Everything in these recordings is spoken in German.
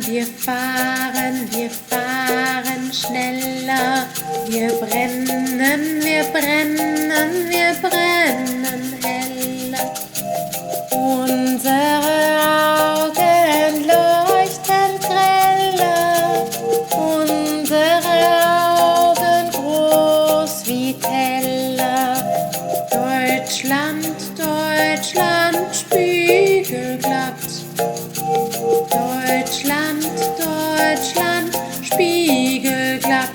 wir fahren schneller. Wir brennen heller. Unsere Augen leuchten greller. Unsere Augen groß wie Teller. Deutschland, spiegelglatt. Deutschland, spiegelglatt.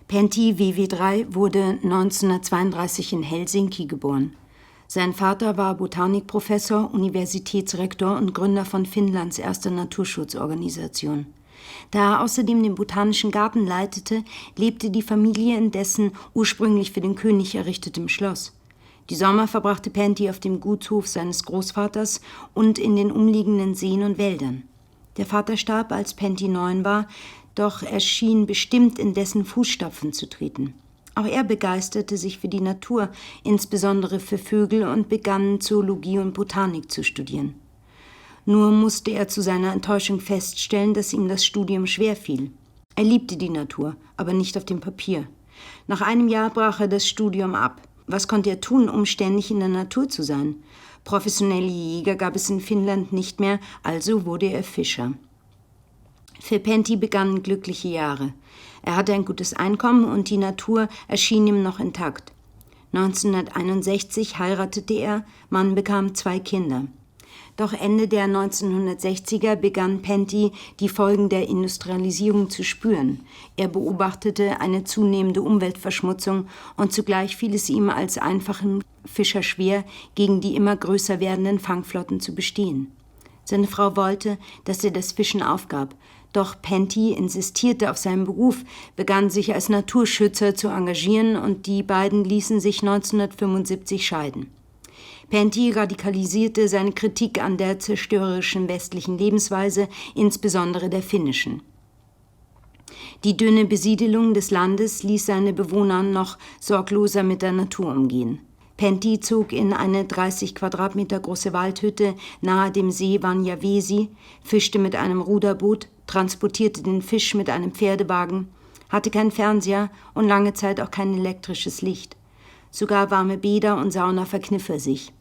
Pentti WW3 wurde 1932 in Helsinki geboren. Sein Vater war Botanikprofessor, Universitätsrektor und Gründer von Finnlands erster Naturschutzorganisation. Da er außerdem den Botanischen Garten leitete, lebte die Familie in dessen ursprünglich für den König errichtetem Schloss. Die Sommer verbrachte Pentti auf dem Gutshof seines Großvaters und in den umliegenden Seen und Wäldern. Der Vater starb, als Pentti 9 war, doch er schien bestimmt in dessen Fußstapfen zu treten. Auch er begeisterte sich für die Natur, insbesondere für Vögel, und begann Zoologie und Botanik zu studieren. Nur musste er zu seiner Enttäuschung feststellen, dass ihm das Studium schwer fiel. Er liebte die Natur, aber nicht auf dem Papier. Nach einem Jahr brach er das Studium ab. Was konnte er tun, um ständig in der Natur zu sein? Professionelle Jäger gab es in Finnland nicht mehr, also wurde er Fischer. Für Pentti begannen glückliche Jahre. Er hatte ein gutes Einkommen und die Natur erschien ihm noch intakt. 1961 heiratete er, man bekam 2 Kinder. Doch Ende der 1960er begann Pentti, die Folgen der Industrialisierung zu spüren. Er beobachtete eine zunehmende Umweltverschmutzung und zugleich fiel es ihm als einfachen Fischer schwer, gegen die immer größer werdenden Fangflotten zu bestehen. Seine Frau wollte, dass er das Fischen aufgab. Doch Pentti insistierte auf seinem Beruf, begann sich als Naturschützer zu engagieren und die beiden ließen sich 1975 scheiden. Pentti radikalisierte seine Kritik an der zerstörerischen westlichen Lebensweise, insbesondere der finnischen. Die dünne Besiedelung des Landes ließ seine Bewohner noch sorgloser mit der Natur umgehen. Pentti zog in eine 30 Quadratmeter große Waldhütte nahe dem See Vanjavesi, fischte mit einem Ruderboot, transportierte den Fisch mit einem Pferdewagen, hatte keinen Fernseher und lange Zeit auch kein elektrisches Licht. Sogar warme Bäder und Sauna verkniff er sich.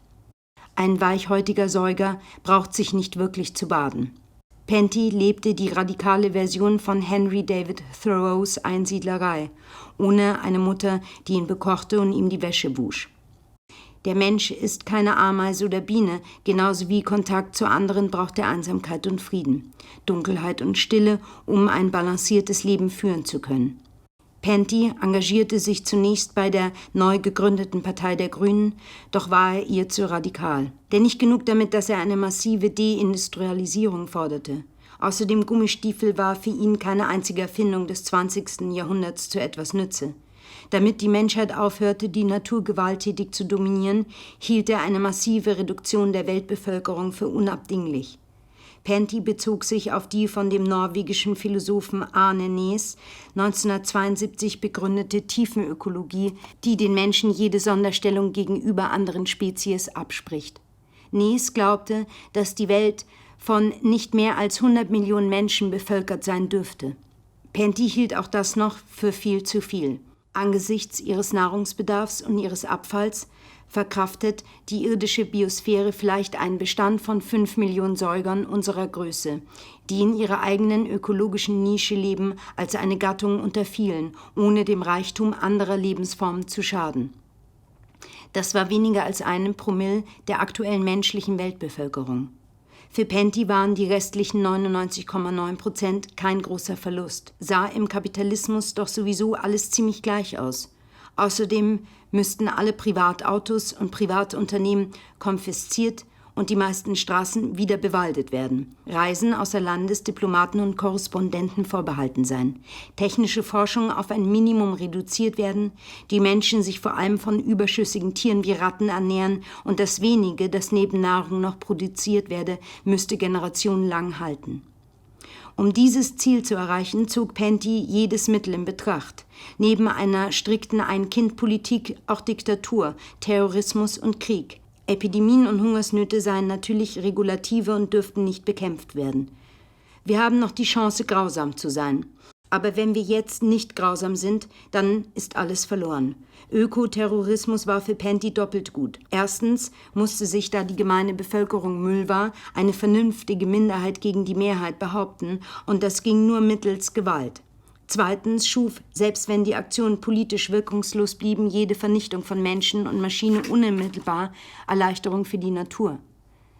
Ein weichhäutiger Säuger braucht sich nicht wirklich zu baden. Pentti lebte die radikale Version von Henry David Thoreaus Einsiedlerei, ohne eine Mutter, die ihn bekochte und ihm die Wäsche wusch. Der Mensch ist keine Ameise oder Biene, genauso wie Kontakt zu anderen braucht er Einsamkeit und Frieden, Dunkelheit und Stille, um ein balanciertes Leben führen zu können. Pentti engagierte sich zunächst bei der neu gegründeten Partei der Grünen, doch war er ihr zu radikal. Denn nicht genug damit, dass er eine massive Deindustrialisierung forderte. Außerdem Gummistiefel war für ihn keine einzige Erfindung des 20. Jahrhunderts zu etwas nütze. Damit die Menschheit aufhörte, die Natur gewalttätig zu dominieren, hielt er eine massive Reduktion der Weltbevölkerung für unabdinglich. Pentti bezog sich auf die von dem norwegischen Philosophen Arne Næss 1972 begründete Tiefenökologie, die den Menschen jede Sonderstellung gegenüber anderen Spezies abspricht. Næss glaubte, dass die Welt von nicht mehr als 100 Millionen Menschen bevölkert sein dürfte. Pentti hielt auch das noch für viel zu viel. Angesichts ihres Nahrungsbedarfs und ihres Abfalls verkraftet die irdische Biosphäre vielleicht einen Bestand von 5 Millionen Säugern unserer Größe, die in ihrer eigenen ökologischen Nische leben als eine Gattung unter vielen, ohne dem Reichtum anderer Lebensformen zu schaden. Das war weniger als 1 Promille der aktuellen menschlichen Weltbevölkerung. Für Pentti waren die restlichen 99,9% kein großer Verlust, sah im Kapitalismus doch sowieso alles ziemlich gleich aus. Außerdem müssten alle Privatautos und Privatunternehmen konfisziert und die meisten Straßen wieder bewaldet werden. Reisen außer Landes Diplomaten und Korrespondenten vorbehalten sein. Technische Forschung auf ein Minimum reduziert werden, die Menschen sich vor allem von überschüssigen Tieren wie Ratten ernähren und das wenige, das neben Nahrung noch produziert werde, müsste generationenlang halten. Um dieses Ziel zu erreichen, zog Pentti jedes Mittel in Betracht. Neben einer strikten Ein-Kind-Politik auch Diktatur, Terrorismus und Krieg. Epidemien und Hungersnöte seien natürlich Regulative und dürften nicht bekämpft werden. Wir haben noch die Chance, grausam zu sein. Aber wenn wir jetzt nicht grausam sind, dann ist alles verloren. Ökoterrorismus war für Penty doppelt gut. Erstens musste sich, da die gemeine Bevölkerung Müll war, eine vernünftige Minderheit gegen die Mehrheit behaupten, und das ging nur mittels Gewalt. Zweitens schuf, selbst wenn die Aktionen politisch wirkungslos blieben, jede Vernichtung von Menschen und Maschine unmittelbar Erleichterung für die Natur.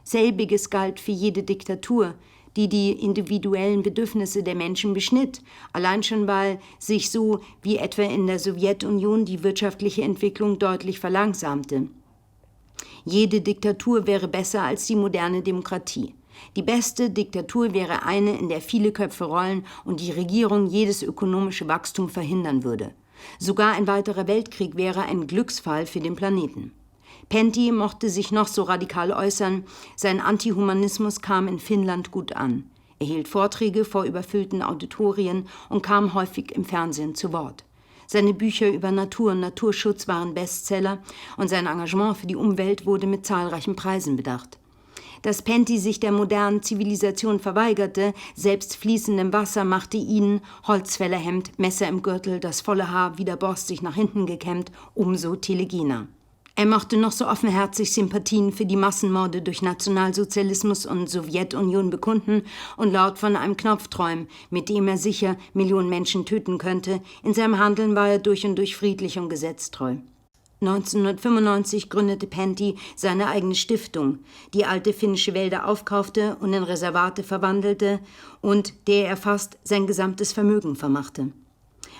Selbiges galt für jede Diktatur, die individuellen Bedürfnisse der Menschen beschnitt, allein schon weil sich so wie etwa in der Sowjetunion die wirtschaftliche Entwicklung deutlich verlangsamte. Jede Diktatur wäre besser als die moderne Demokratie. Die beste Diktatur wäre eine, in der viele Köpfe rollen und die Regierung jedes ökonomische Wachstum verhindern würde. Sogar ein weiterer Weltkrieg wäre ein Glücksfall für den Planeten. Penty mochte sich noch so radikal äußern, sein Antihumanismus kam in Finnland gut an. Er hielt Vorträge vor überfüllten Auditorien und kam häufig im Fernsehen zu Wort. Seine Bücher über Natur und Naturschutz waren Bestseller und sein Engagement für die Umwelt wurde mit zahlreichen Preisen bedacht. Dass Penty sich der modernen Zivilisation verweigerte, selbst fließendem Wasser, machte ihn, Holzfällerhemd, Messer im Gürtel, das volle Haar wieder borstig nach hinten gekämmt, umso telegener. Er mochte noch so offenherzig Sympathien für die Massenmorde durch Nationalsozialismus und Sowjetunion bekunden und laut von einem Knopf träumen, mit dem er sicher Millionen Menschen töten könnte. In seinem Handeln war er durch und durch friedlich und gesetztreu. 1995 gründete Penty seine eigene Stiftung, die alte finnische Wälder aufkaufte und in Reservate verwandelte und der er fast sein gesamtes Vermögen vermachte.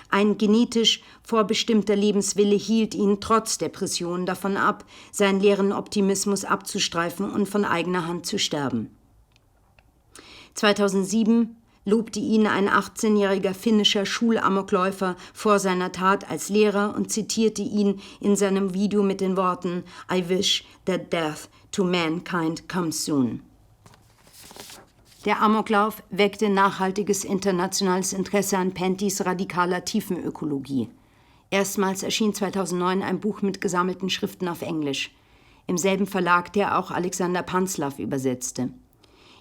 Ein genetisch vorbestimmter Lebenswille hielt ihn trotz Depressionen davon ab, seinen leeren Optimismus abzustreifen und von eigener Hand zu sterben. 2007 lobte ihn ein 18-jähriger finnischer Schulamokläufer vor seiner Tat als Lehrer und zitierte ihn in seinem Video mit den Worten "I wish that death to mankind comes soon". Der Amoklauf weckte nachhaltiges internationales Interesse an Pentys radikaler Tiefenökologie. Erstmals erschien 2009 ein Buch mit gesammelten Schriften auf Englisch. Im selben Verlag, der auch Alexander Panzlav übersetzte.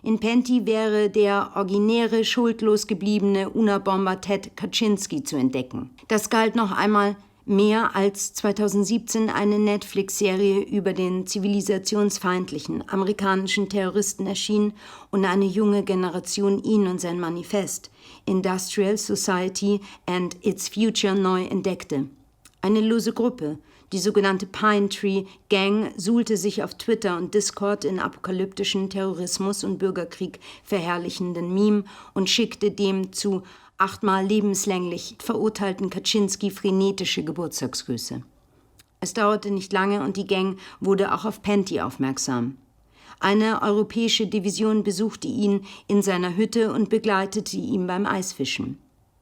In Penty wäre der originäre, schuldlos gebliebene Unabomber Ted Kaczynski zu entdecken. Das galt noch einmal mehr als 2017 eine Netflix-Serie über den zivilisationsfeindlichen amerikanischen Terroristen erschien und eine junge Generation ihn und sein Manifest Industrial Society and its Future neu entdeckte. Eine lose Gruppe, die sogenannte Pine Tree Gang, suhlte sich auf Twitter und Discord in apokalyptischen Terrorismus und Bürgerkrieg verherrlichenden Meme und schickte dem zu 8-mal lebenslänglich verurteilten Kaczynski frenetische Geburtstagsgrüße. Es dauerte nicht lange und die Gang wurde auch auf Penty aufmerksam. Eine europäische Division besuchte ihn in seiner Hütte und begleitete ihn beim Eisfischen.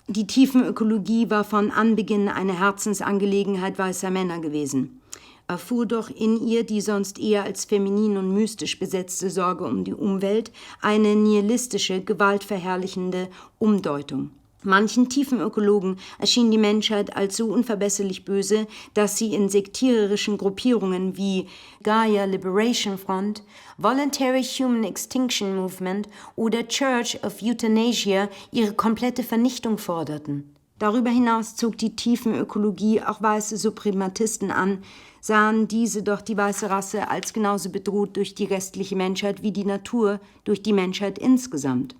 Die Tiefenökologie war von Anbeginn eine Herzensangelegenheit weißer Männer gewesen, erfuhr doch in ihr die sonst eher als feminin und mystisch besetzte Sorge um die Umwelt eine nihilistische, gewaltverherrlichende Umdeutung. Manchen Tiefenökologen erschien die Menschheit als so unverbesserlich böse, dass sie in sektiererischen Gruppierungen wie Gaia Liberation Front, Voluntary Human Extinction Movement oder Church of Euthanasia ihre komplette Vernichtung forderten. Darüber hinaus zog die Tiefenökologie auch weiße Suprematisten an, sahen diese doch die weiße Rasse als genauso bedroht durch die restliche Menschheit wie die Natur durch die Menschheit insgesamt.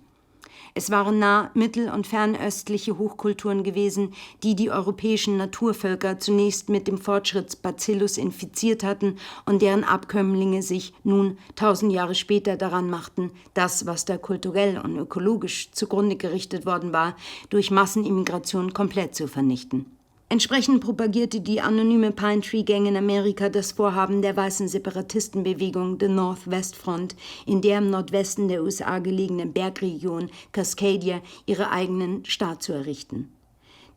Es waren mittel- und fernöstliche Hochkulturen gewesen, die die europäischen Naturvölker zunächst mit dem Fortschrittsbacillus infiziert hatten und deren Abkömmlinge sich nun 1000 Jahre später daran machten, das, was da kulturell und ökologisch zugrunde gerichtet worden war, durch Massenimmigration komplett zu vernichten. Entsprechend propagierte die anonyme Pine Tree Gang in Amerika das Vorhaben der weißen Separatistenbewegung The Northwest Front, in der im Nordwesten der USA gelegenen Bergregion Cascadia ihre eigenen Staat zu errichten.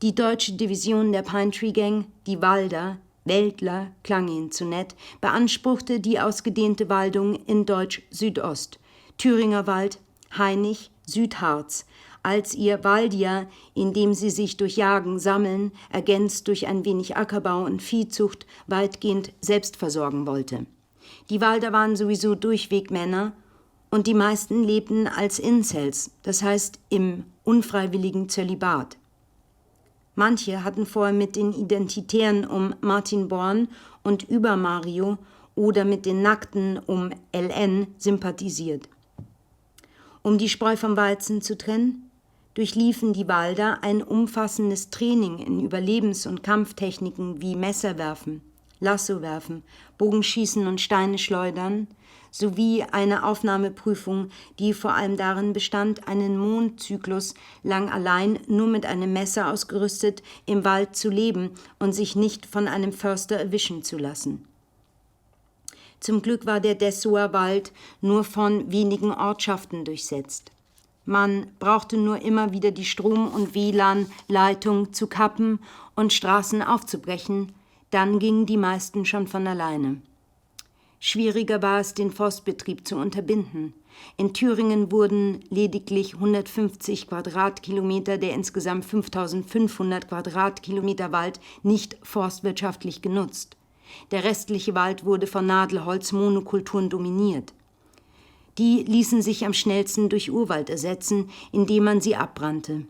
Die deutsche Division der Pine Tree Gang, die Walder, Wäldler, klang ihnen zu nett, beanspruchte die ausgedehnte Waldung in Deutsch Südost, Thüringer Wald, Hainich, Südharz, als ihr Waldia, in dem sie sich durch Jagen, Sammeln, ergänzt durch ein wenig Ackerbau und Viehzucht, weitgehend selbst versorgen wollte. Die Walder waren sowieso durchweg Männer und die meisten lebten als Incels, das heißt im unfreiwilligen Zölibat. Manche hatten vorher mit den Identitären um Martin Born und Über Mario oder mit den Nackten um LN sympathisiert. Um die Spreu vom Weizen zu trennen, durchliefen die Walder ein umfassendes Training in Überlebens- und Kampftechniken wie Messerwerfen, Lassowerfen, Bogenschießen und Steine schleudern, sowie eine Aufnahmeprüfung, die vor allem darin bestand, einen Mondzyklus lang allein nur mit einem Messer ausgerüstet im Wald zu leben und sich nicht von einem Förster erwischen zu lassen. Zum Glück war der Dessauer Wald nur von wenigen Ortschaften durchsetzt. Man brauchte nur immer wieder die Strom- und WLAN-Leitung zu kappen und Straßen aufzubrechen, dann gingen die meisten schon von alleine. Schwieriger war es, den Forstbetrieb zu unterbinden. In Thüringen wurden lediglich 150 Quadratkilometer der insgesamt 5500 Quadratkilometer Wald nicht forstwirtschaftlich genutzt. Der restliche Wald wurde von Nadelholz-Monokulturen dominiert. Die ließen sich am schnellsten durch Urwald ersetzen, indem man sie abbrannte.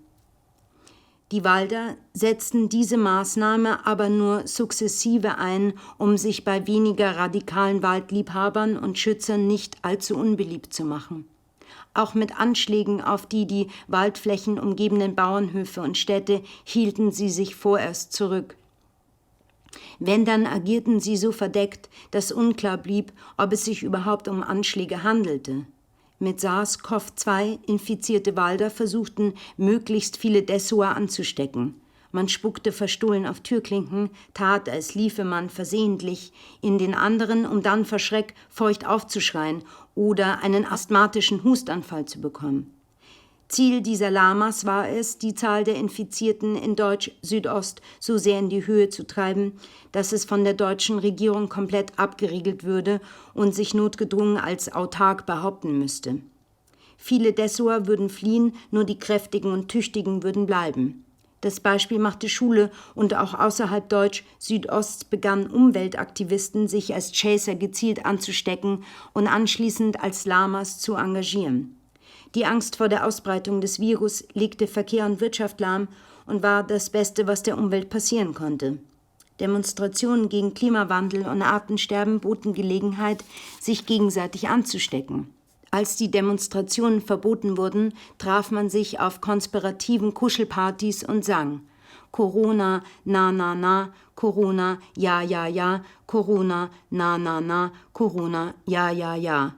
Die Walder setzten diese Maßnahme aber nur sukzessive ein, um sich bei weniger radikalen Waldliebhabern und Schützern nicht allzu unbeliebt zu machen. Auch mit Anschlägen auf die Waldflächen umgebenden Bauernhöfe und Städte hielten sie sich vorerst zurück. Wenn, dann agierten sie so verdeckt, dass unklar blieb, ob es sich überhaupt um Anschläge handelte. Mit SARS-CoV-2 infizierte Walder versuchten, möglichst viele Dessauer anzustecken. Man spuckte verstohlen auf Türklinken, tat, als liefe man versehentlich in den anderen, um dann vor Schreck feucht aufzuschreien oder einen asthmatischen Hustanfall zu bekommen. Ziel dieser Lamas war es, die Zahl der Infizierten in Deutsch-Südost so sehr in die Höhe zu treiben, dass es von der deutschen Regierung komplett abgeriegelt würde und sich notgedrungen als autark behaupten müsste. Viele Dessauer würden fliehen, nur die Kräftigen und Tüchtigen würden bleiben. Das Beispiel machte Schule und auch außerhalb Deutsch-Südosts begannen Umweltaktivisten, sich als Chaser gezielt anzustecken und anschließend als Lamas zu engagieren. Die Angst vor der Ausbreitung des Virus legte Verkehr und Wirtschaft lahm und war das Beste, was der Umwelt passieren konnte. Demonstrationen gegen Klimawandel und Artensterben boten Gelegenheit, sich gegenseitig anzustecken. Als die Demonstrationen verboten wurden, traf man sich auf konspirativen Kuschelpartys und sang: Corona, na, na, na, Corona, ja, ja, ja, Corona, na, na, na, Corona, ja, ja, ja.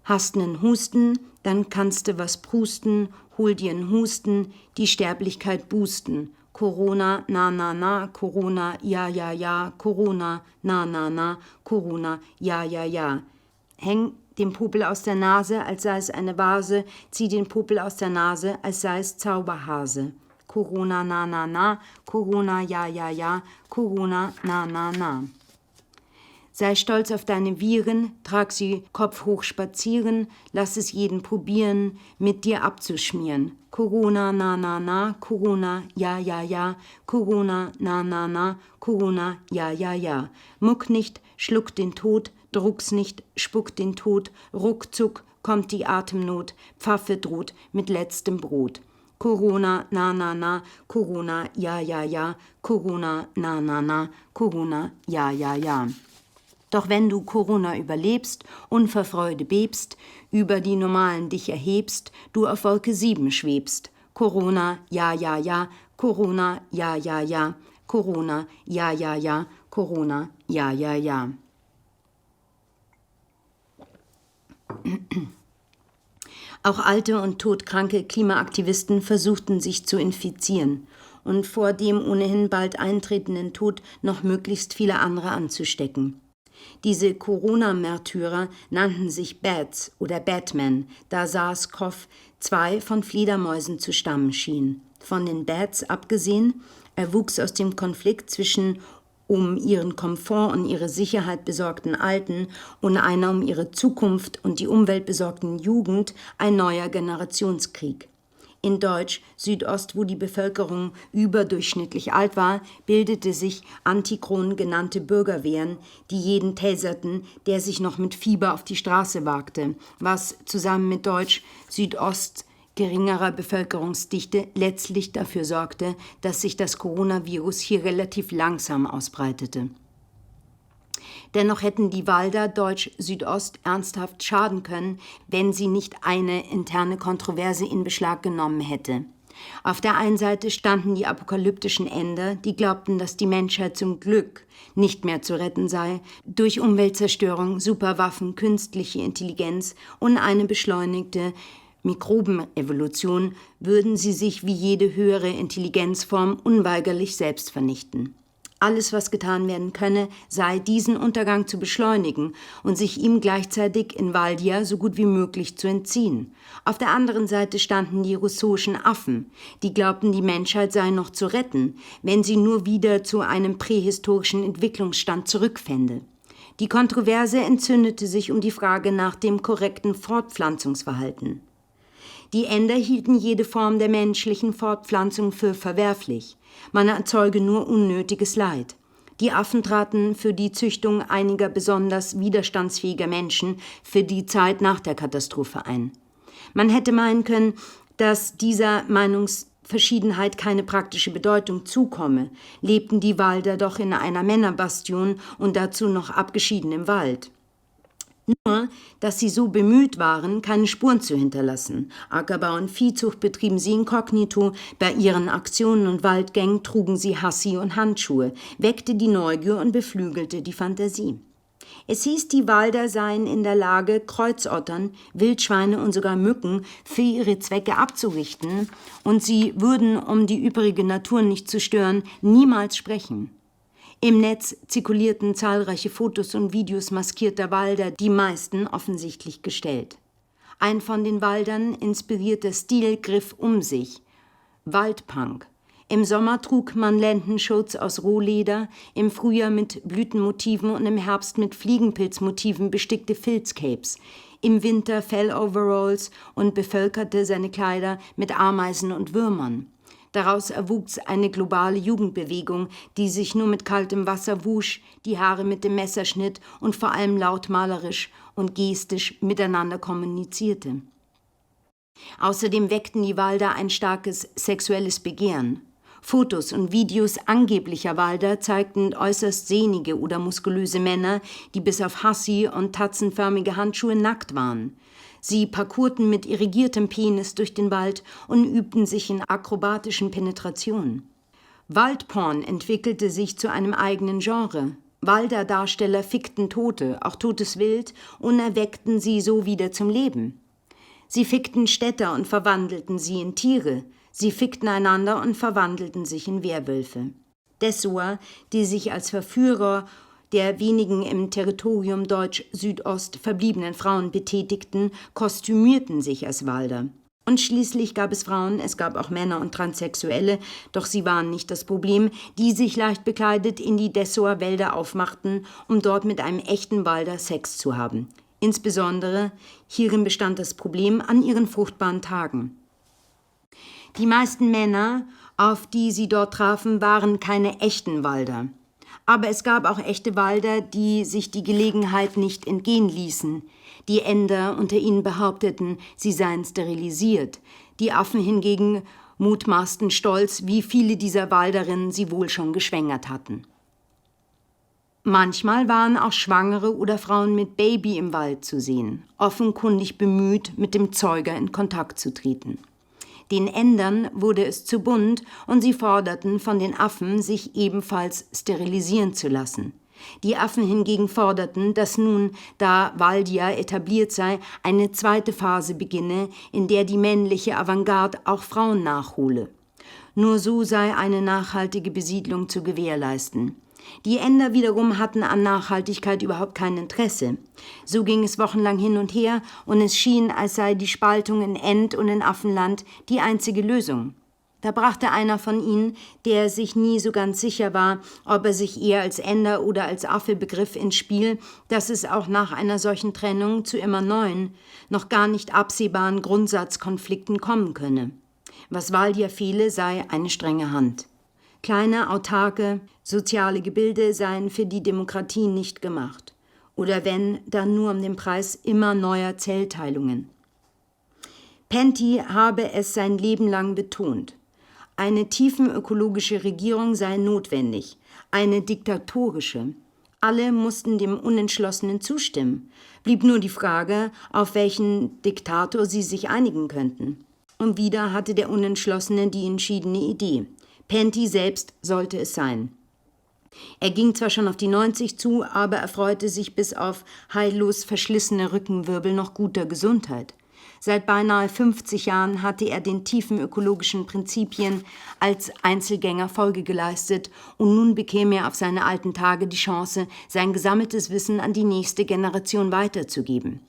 Hast nen Husten, dann kannst du was prusten, hol dir 'n Husten, die Sterblichkeit boosten. Corona, na, na, na, Corona, ja, ja, ja, Corona, na, na, na, Corona, ja, ja, ja. Häng den Popel aus der Nase, als sei es eine Vase, zieh den Popel aus der Nase, als sei es Zauberhase. Corona, na, na, na, Corona, ja, ja, ja, Corona, na, na, na. Sei stolz auf deine Viren, trag sie kopfhoch spazieren, lass es jeden probieren, mit dir abzuschmieren. Corona, na, na, na, Corona, ja, ja, ja, Corona, na, na, na, Corona, ja, ja, ja. Muck nicht, schluck den Tod, druck's nicht, spuck den Tod, ruckzuck kommt die Atemnot, Pfaffe droht mit letztem Brot. Corona, na, na, na, Corona, ja, ja, ja, Corona, na, na, na, Corona, ja, ja, ja. Doch wenn du Corona überlebst und vor Freude bebst, über die Normalen dich erhebst, du auf Wolke 7 schwebst. Corona, ja, ja, ja, Corona, ja, ja, ja, Corona, ja, ja, ja, Corona, ja, ja, ja. Auch alte und todkranke Klimaaktivisten versuchten sich zu infizieren und vor dem ohnehin bald eintretenden Tod noch möglichst viele andere anzustecken. Diese Corona-Märtyrer nannten sich Bats oder Batman, da SARS-CoV-2 von Fledermäusen zu stammen schien. Von den Bats abgesehen, erwuchs aus dem Konflikt zwischen um ihren Komfort und ihre Sicherheit besorgten Alten und einer um ihre Zukunft und die Umwelt besorgten Jugend ein neuer Generationskrieg. In Deutsch Südost, wo die Bevölkerung überdurchschnittlich alt war, bildete sich Antikron genannte Bürgerwehren, die jeden taserten, der sich noch mit Fieber auf die Straße wagte, was zusammen mit Deutsch Südost geringerer Bevölkerungsdichte letztlich dafür sorgte, dass sich das Coronavirus hier relativ langsam ausbreitete. Dennoch hätten die Walder Deutsch Südost ernsthaft schaden können, wenn sie nicht eine interne Kontroverse in Beschlag genommen hätte. Auf der einen Seite standen die apokalyptischen Ender, die glaubten, dass die Menschheit zum Glück nicht mehr zu retten sei, durch Umweltzerstörung, Superwaffen, künstliche Intelligenz und eine beschleunigte Mikrobenevolution würden sie sich wie jede höhere Intelligenzform unweigerlich selbst vernichten. Alles, was getan werden könne, sei, diesen Untergang zu beschleunigen und sich ihm gleichzeitig in Valdia so gut wie möglich zu entziehen. Auf der anderen Seite standen die russischen Affen, die glaubten, die Menschheit sei noch zu retten, wenn sie nur wieder zu einem prähistorischen Entwicklungsstand zurückfände. Die Kontroverse entzündete sich um die Frage nach dem korrekten Fortpflanzungsverhalten. Die Ender hielten jede Form der menschlichen Fortpflanzung für verwerflich. Man erzeuge nur unnötiges Leid. Die Affen traten für die Züchtung einiger besonders widerstandsfähiger Menschen für die Zeit nach der Katastrophe ein. Man hätte meinen können, dass dieser Meinungsverschiedenheit keine praktische Bedeutung zukomme, lebten die Walder doch in einer Männerbastion und dazu noch abgeschieden im Wald. Nur, dass sie so bemüht waren, keine Spuren zu hinterlassen. Ackerbau und Viehzucht betrieben sie inkognito, bei ihren Aktionen und Waldgängen trugen sie Hassi und Handschuhe, weckte die Neugier und beflügelte die Fantasie. Es hieß, die Walder seien in der Lage, Kreuzottern, Wildschweine und sogar Mücken für ihre Zwecke abzurichten, und sie würden, um die übrige Natur nicht zu stören, niemals sprechen. Im Netz zirkulierten zahlreiche Fotos und Videos maskierter Walder, die meisten offensichtlich gestellt. Ein von den Waldern inspirierter Stil griff um sich: Waldpunk. Im Sommer trug man Lendenschurz aus Rohleder, im Frühjahr mit Blütenmotiven und im Herbst mit Fliegenpilzmotiven bestickte Filzcapes, im Winter Felloveralls und bevölkerte seine Kleider mit Ameisen und Würmern. Daraus erwuchs eine globale Jugendbewegung, die sich nur mit kaltem Wasser wusch, die Haare mit dem Messer schnitt und vor allem lautmalerisch und gestisch miteinander kommunizierte. Außerdem weckten die Walder ein starkes sexuelles Begehren. Fotos und Videos angeblicher Walder zeigten äußerst sehnige oder muskulöse Männer, die bis auf Hassi und tatzenförmige Handschuhe nackt waren. Sie parkourten mit irrigiertem Penis durch den Wald und übten sich in akrobatischen Penetrationen. Waldporn entwickelte sich zu einem eigenen Genre. Walder-Darsteller fickten Tote, auch totes Wild, und erweckten sie so wieder zum Leben. Sie fickten Städter und verwandelten sie in Tiere. Sie fickten einander und verwandelten sich in Werwölfe. Dessauer, die sich als Verführer der wenigen im Territorium Deutsch-Südost verbliebenen Frauen betätigten, kostümierten sich als Walder. Und schließlich gab es Frauen, es gab auch Männer und Transsexuelle, doch sie waren nicht das Problem, die sich leicht bekleidet in die Dessauer Wälder aufmachten, um dort mit einem echten Walder Sex zu haben. Insbesondere, hierin bestand das Problem, an ihren fruchtbaren Tagen. Die meisten Männer, auf die sie dort trafen, waren keine echten Walder. Aber es gab auch echte Walder, die sich die Gelegenheit nicht entgehen ließen. Die Ender unter ihnen behaupteten, sie seien sterilisiert. Die Affen hingegen mutmaßten stolz, wie viele dieser Walderinnen sie wohl schon geschwängert hatten. Manchmal waren auch Schwangere oder Frauen mit Baby im Wald zu sehen, offenkundig bemüht, mit dem Zeuger in Kontakt zu treten. Den Endern wurde es zu bunt und sie forderten von den Affen, sich ebenfalls sterilisieren zu lassen. Die Affen hingegen forderten, dass nun, da Valdia etabliert sei, eine zweite Phase beginne, in der die männliche Avantgarde auch Frauen nachhole. Nur so sei eine nachhaltige Besiedlung zu gewährleisten. Die Ender wiederum hatten an Nachhaltigkeit überhaupt kein Interesse. So ging es wochenlang hin und her und es schien, als sei die Spaltung in End- und in Affenland die einzige Lösung. Da brachte einer von ihnen, der sich nie so ganz sicher war, ob er sich eher als Ender oder als Affe begriff, ins Spiel, dass es auch nach einer solchen Trennung zu immer neuen, noch gar nicht absehbaren Grundsatzkonflikten kommen könne. Was Waldia fehle, sei eine strenge Hand. Kleine, autarke, soziale Gebilde seien für die Demokratie nicht gemacht. Oder wenn, dann nur um den Preis immer neuer Zellteilungen. Penty habe es sein Leben lang betont. Eine tiefenökologische Regierung sei notwendig, eine diktatorische. Alle mussten dem Unentschlossenen zustimmen. Blieb nur die Frage, auf welchen Diktator sie sich einigen könnten. Und wieder hatte der Unentschlossene die entschiedene Idee. Penty selbst sollte es sein. Er ging zwar schon auf die 90 zu, aber erfreute sich bis auf heillos verschlissene Rückenwirbel noch guter Gesundheit. Seit beinahe 50 Jahren hatte er den tiefen ökologischen Prinzipien als Einzelgänger Folge geleistet und nun bekäme er auf seine alten Tage die Chance, sein gesammeltes Wissen an die nächste Generation weiterzugeben.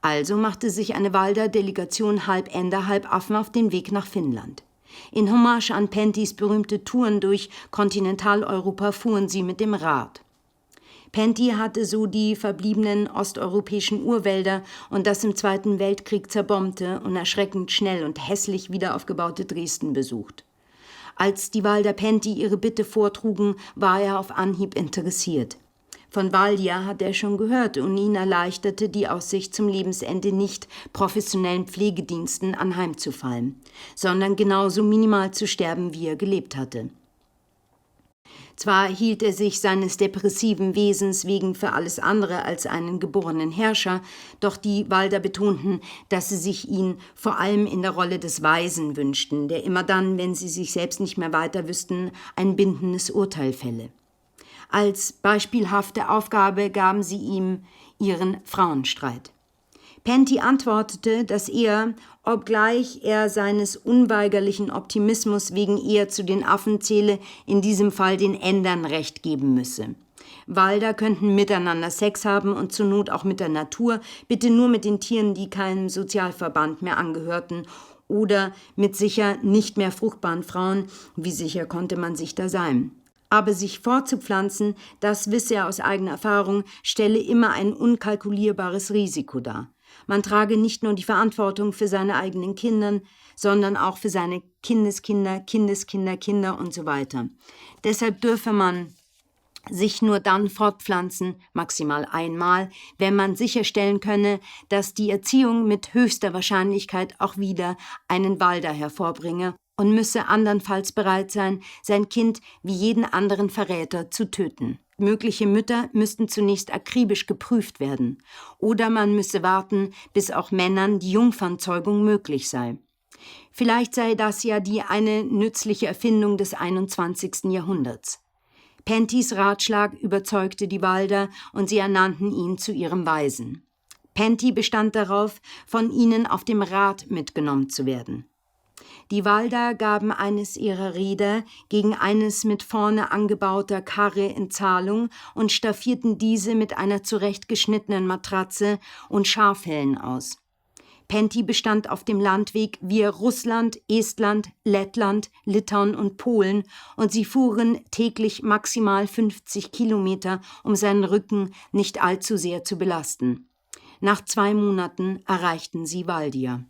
Also machte sich eine Walder Delegation halb Ender, halb Affen auf den Weg nach Finnland. In Hommage an Pentys berühmte Touren durch Kontinentaleuropa fuhren sie mit dem Rad. Penty hatte so die verbliebenen osteuropäischen Urwälder und das im Zweiten Weltkrieg zerbombte und erschreckend schnell und hässlich wieder aufgebaute Dresden besucht. Als die Walder Penty ihre Bitte vortrugen, war er auf Anhieb interessiert. Von Waldia hatte er schon gehört und ihn erleichterte die Aussicht, zum Lebensende nicht professionellen Pflegediensten anheimzufallen, sondern genauso minimal zu sterben, wie er gelebt hatte. Zwar hielt er sich seines depressiven Wesens wegen für alles andere als einen geborenen Herrscher, doch die Walder betonten, dass sie sich ihn vor allem in der Rolle des Weisen wünschten, der immer dann, wenn sie sich selbst nicht mehr weiter wüssten, ein bindendes Urteil fälle. Als beispielhafte Aufgabe gaben sie ihm ihren Frauenstreit. Penty antwortete, dass er, obgleich er seines unweigerlichen Optimismus wegen eher zu den Affen zähle, in diesem Fall den Endern Recht geben müsse. Walder könnten miteinander Sex haben und zur Not auch mit der Natur, bitte nur mit den Tieren, die keinem Sozialverband mehr angehörten, oder mit sicher nicht mehr fruchtbaren Frauen, wie sicher konnte man sich da sein. Aber sich fortzupflanzen, das wisse er aus eigener Erfahrung, stelle immer ein unkalkulierbares Risiko dar. Man trage nicht nur die Verantwortung für seine eigenen Kinder, sondern auch für seine Kindeskinder, Kindeskinder, Kinder und so weiter. Deshalb dürfe man sich nur dann fortpflanzen, maximal einmal, wenn man sicherstellen könne, dass die Erziehung mit höchster Wahrscheinlichkeit auch wieder einen Walder hervorbringe und müsse andernfalls bereit sein, sein Kind wie jeden anderen Verräter zu töten. Mögliche Mütter müssten zunächst akribisch geprüft werden. Oder man müsse warten, bis auch Männern die Jungfernzeugung möglich sei. Vielleicht sei das ja eine nützliche Erfindung des 21. Jahrhunderts. Pentys Ratschlag überzeugte die Walder und sie ernannten ihn zu ihrem Weisen. Penty bestand darauf, von ihnen auf dem Rad mitgenommen zu werden. Die Walder gaben eines ihrer Räder gegen eines mit vorne angebauter Karre in Zahlung und staffierten diese mit einer zurechtgeschnittenen Matratze und Schafhellen aus. Penty bestand auf dem Landweg via Russland, Estland, Lettland, Litauen und Polen und sie fuhren täglich maximal 50 Kilometer, um seinen Rücken nicht allzu sehr zu belasten. Nach 2 Monaten erreichten sie Waldia.